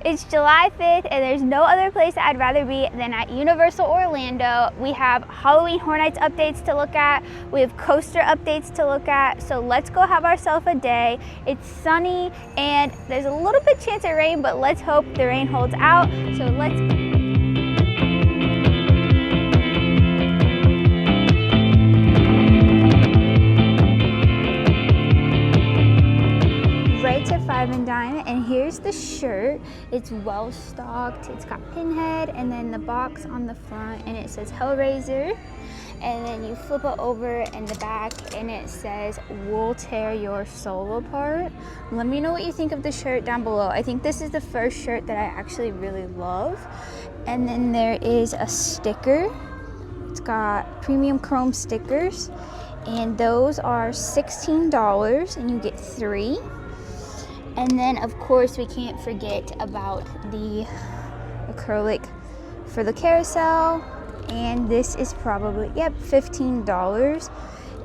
It's July 5th and there's no other place I'd rather be than at Universal Orlando. We have Halloween Horror Nights updates to look at. We have coaster updates to look at. So let's go have ourselves a day. It's sunny and there's a little bit chance of rain, but let's hope the rain holds out. So let's go. Right to Five and Dime, and here's the shirt. It's well stocked. It's got Pinhead and then the box on the front, and it says Hellraiser. And then you flip it over in the back and it says, "We'll tear your soul apart." Let me know what you think of the shirt down below. I think this is the first shirt that I actually really love. And then there is a sticker. It's got premium chrome stickers, and those are $16 and you get 3. And then of course we can't forget about the acrylic for the carousel, and this is probably, yep, $15.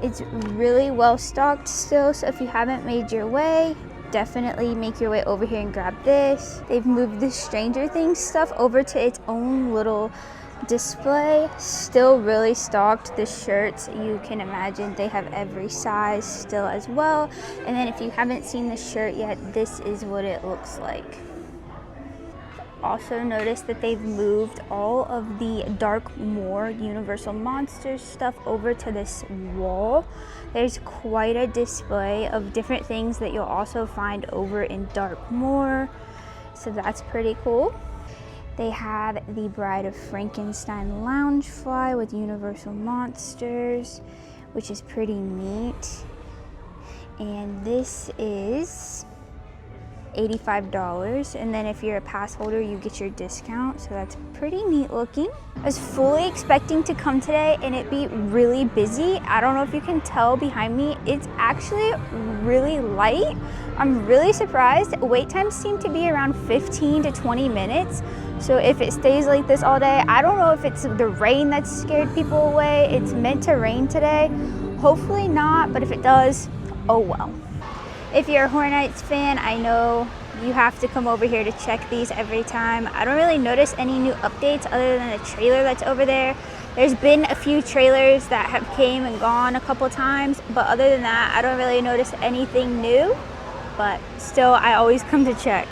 It's really well stocked still, so if you haven't made your way, definitely make your way over here and grab this. They've moved the Stranger Things stuff over to its own little display. Still really stocked. The shirts, you can imagine they have every size still as well. And then if you haven't seen the shirt yet, this is what it looks like. Also notice that they've moved all of the Darkmoor Universal Monsters stuff over to this wall. There's quite a display of different things that you'll also find over in Darkmoor, so that's pretty cool. They have the Bride of Frankenstein Loungefly with Universal Monsters, which is pretty neat. And this is $85, and then if you're a pass holder you get your discount, so that's pretty neat looking. I was fully expecting to come today and it be really busy. I don't know if you can tell behind me, it's actually really light. I'm really surprised. Wait times seem to be around 15 to 20 minutes. So if it stays like this all day, I don't know if it's the rain that scared people away. It's meant to rain today. Hopefully not, but if it does, oh well. If you're a Horror Nights fan, I know you have to come over here to check these every time. I don't really notice any new updates other than the trailer that's over there. There's been a few trailers that have came and gone a couple times, but other than that, I don't really notice anything new, but still, I always come to check.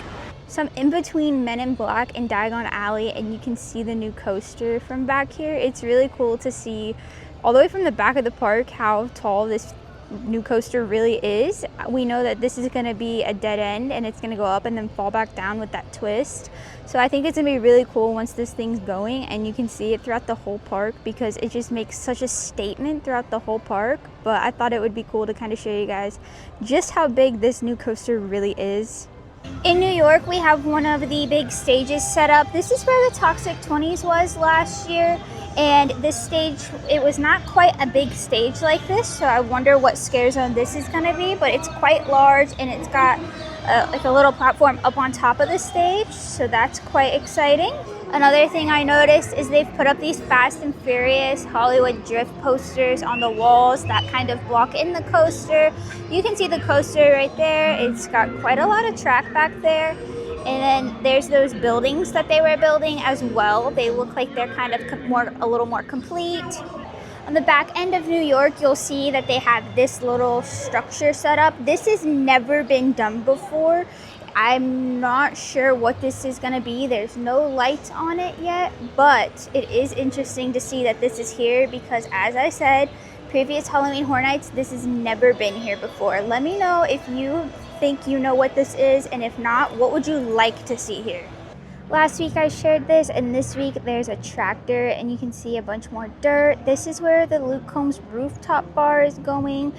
So I'm in between Men in Black and Diagon Alley, and you can see the new coaster from back here. It's really cool to see all the way from the back of the park how tall this new coaster really is. We know that this is going to be a dead end and it's going to go up and then fall back down with that twist. So I think it's going to be really cool once this thing's going and you can see it throughout the whole park, because it just makes such a statement throughout the whole park. But I thought it would be cool to kind of show you guys just how big this new coaster really is. In New York, we have one of the big stages set up. This is where the Toxic 20s was last year. And this stage, it was not quite a big stage like this, so I wonder what scare zone this is gonna be, but it's quite large and it's got like a little platform up on top of the stage, so that's quite exciting. Another thing I noticed is they've put up these Fast and Furious Hollywood Drift posters on the walls that kind of block in the coaster. You can see the coaster right there. It's got quite a lot of track back there. And then there's those buildings that they were building as well. They look like they're kind of a little more complete. On the back end of New York, you'll see that they have this little structure set up. This has never been done before. I'm not sure what this is gonna be. There's no lights on it yet, but it is interesting to see that this is here because, as I said, previous Halloween Horror Nights, this has never been here before. Let me know if you think you know what this is, and if not, what would you like to see here? Last week I shared this, and this week there's a tractor and you can see a bunch more dirt. This is where the Luke Combs rooftop bar is going.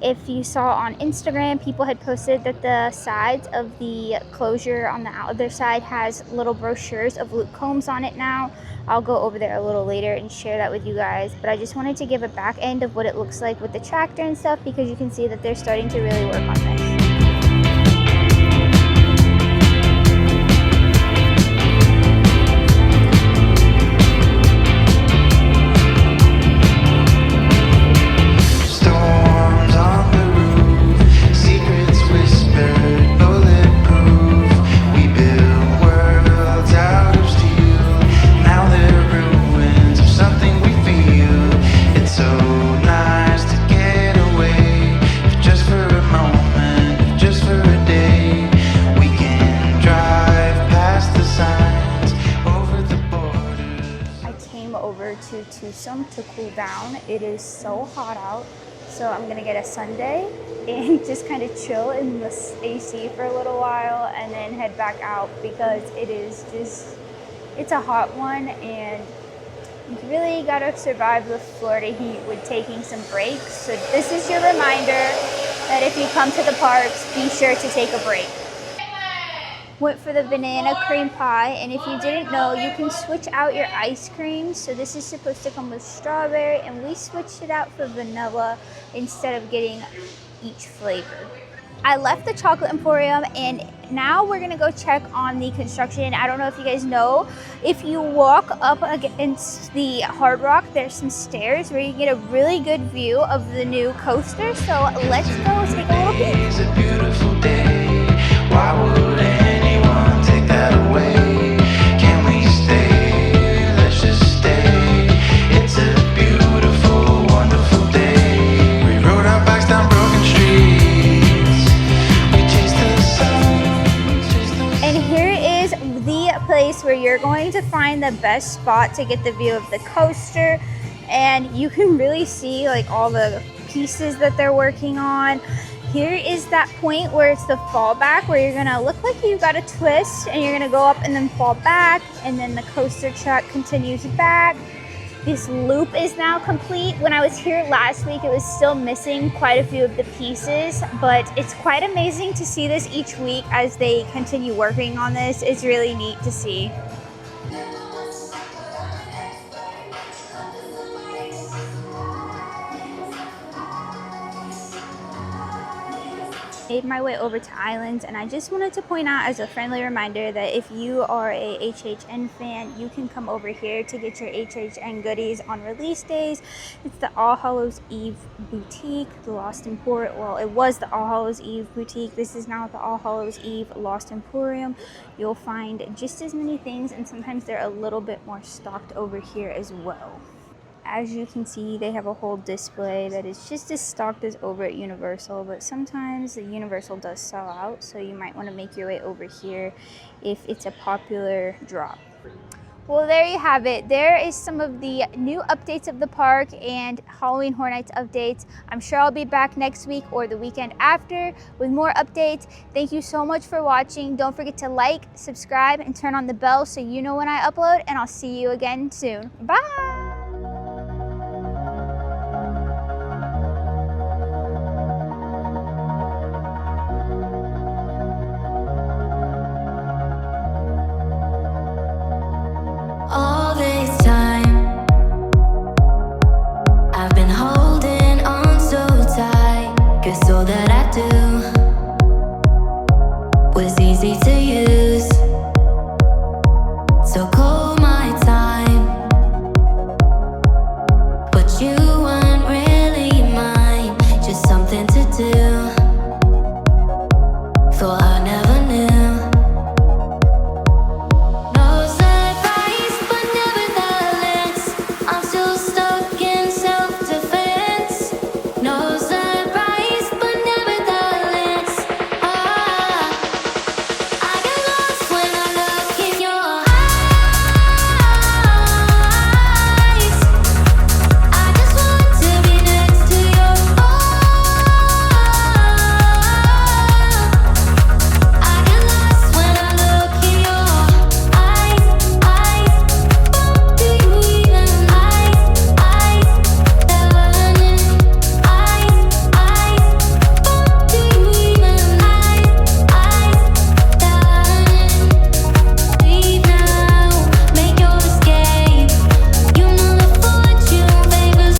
If you saw on Instagram, people had posted that the sides of the closure on the other side has little brochures of Luke Combs on it now. I'll go over there a little later and share that with you guys, but I just wanted to give a back end of what it looks like with the tractor and stuff, because you can see that they're starting to really work on this. Secrets whispered, bulletproof. We build worlds. to Tucson to cool down. It is so hot out, so I'm gonna get a sundae and just kind of chill in the AC for a little while and then head back out because it's a hot one, and you really gotta survive the Florida heat with taking some breaks. So this is your reminder that if you come to the parks, be sure to take a break. Went for the banana cream pie, and if you didn't know, you can switch out your ice cream. So this is supposed to come with strawberry, and we switched it out for vanilla instead of getting each flavor. I left the chocolate emporium, and now we're gonna go check on the construction. I don't know if you guys know, if you walk up against the Hard Rock, there's some stairs where you get a really good view of the new coaster. So let's go take a little peek. It's a beautiful day. Why would anyone take that away? Can we stay? Let's just stay. It's a beautiful, wonderful day. We rode our bikes down broken streets. We chased the sun. And here is the place where you're going to find the best spot to get the view of the coaster. And you can really see like all the pieces that they're working on. Here is that point where it's the fallback, where you're gonna look like you got a twist and you're gonna go up and then fall back, and then the coaster track continues back. This loop is now complete. When I was here last week, it was still missing quite a few of the pieces, but it's quite amazing to see this each week as they continue working on this. It's really neat to see. Made my way over to Islands, and I just wanted to point out as a friendly reminder that if you are a HHN fan, you can come over here to get your HHN goodies on release days. It's the All Hallows Eve Boutique, the Lost Emporium. Well, it was the All Hallows Eve Boutique. This is now the All Hallows Eve Lost Emporium. You'll find just as many things, and sometimes they're a little bit more stocked over here as well. As you can see, they have a whole display that is just as stocked as over at Universal, but sometimes the Universal does sell out, so you might want to make your way over here if it's a popular drop. Well, there you have it. There is some of the new updates of the park and Halloween Horror Nights updates. I'm sure I'll be back next week or the weekend after with more updates. Thank you so much for watching. Don't forget to like, subscribe, and turn on the bell so you know when I upload, and I'll see you again soon. Bye!